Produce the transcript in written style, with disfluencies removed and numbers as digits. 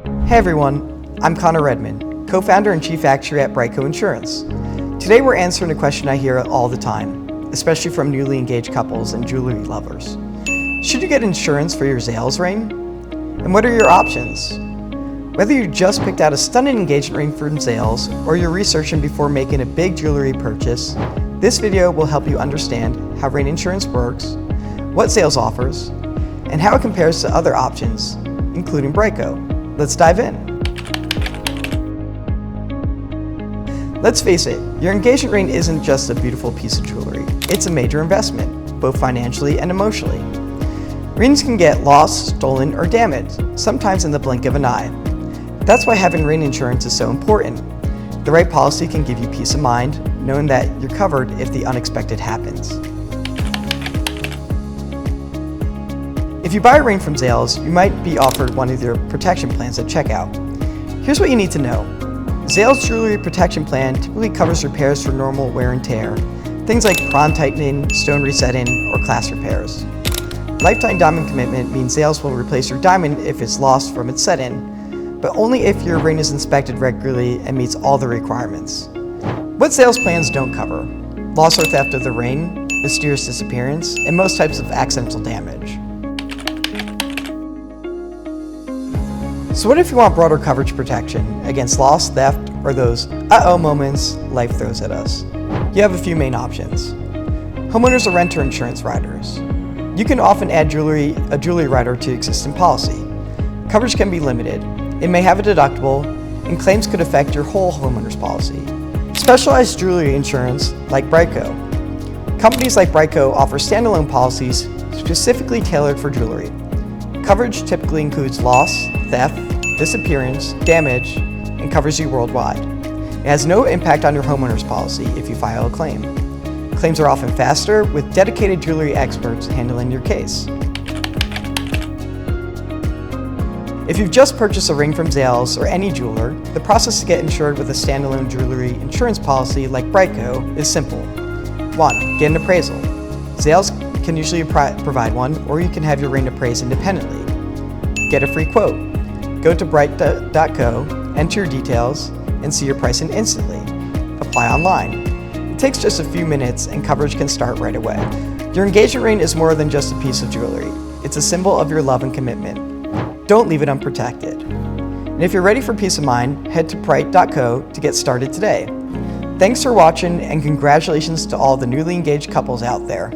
Hey everyone, I'm Conor Redmond, co-founder and Chief Actuary at BriteCo Insurance. Today we're answering a question I hear all the time, especially from newly engaged couples and jewelry lovers. Should you get insurance for your Zales ring? And what are your options? Whether you just picked out a stunning engagement ring from Zales or you're researching before making a big jewelry purchase, this video will help you understand how ring insurance works, what Zales offers, and how it compares to other options, including BriteCo. Let's dive in. Let's face it, your engagement ring isn't just a beautiful piece of jewelry. It's a major investment, both financially and emotionally. Rings can get lost, stolen, or damaged, sometimes in the blink of an eye. That's why having ring insurance is so important. The right policy can give you peace of mind, knowing that you're covered if the unexpected happens. If you buy a ring from Zales, you might be offered one of their protection plans at checkout. Here's what you need to know. Zales Jewelry Protection Plan typically covers repairs for normal wear and tear, things like prong tightening, stone resetting, or clasp repairs. Lifetime diamond commitment means Zales will replace your diamond if it's lost from its set-in, but only if your ring is inspected regularly and meets all the requirements. What Zales plans don't cover: loss or theft of the ring, mysterious disappearance, and most types of accidental damage. So what if you want broader coverage protection against loss, theft, or those uh-oh moments life throws at us? You have a few main options. Homeowners or renter insurance riders. You can often add a jewelry rider to existing policy. Coverage can be limited. It may have a deductible, and claims could affect your whole homeowner's policy. Specialized jewelry insurance like BriteCo. Companies like BriteCo offer standalone policies specifically tailored for jewelry. Coverage typically includes loss, theft, disappearance, damage, and covers you worldwide. It has no impact on your homeowner's policy if you file a claim. Claims are often faster, with dedicated jewelry experts handling your case. If you've just purchased a ring from Zales or any jeweler, the process to get insured with a standalone jewelry insurance policy like BriteCo is simple. 1. Get an appraisal. Zales can usually provide one, or you can have your ring appraised independently. Get a free quote. Go to brite.co, enter your details, and see your pricing instantly. Apply online. It takes just a few minutes and coverage can start right away. Your engagement ring is more than just a piece of jewelry. It's a symbol of your love and commitment. Don't leave it unprotected. And if you're ready for peace of mind, head to brite.co to get started today. Thanks for watching, and congratulations to all the newly engaged couples out there.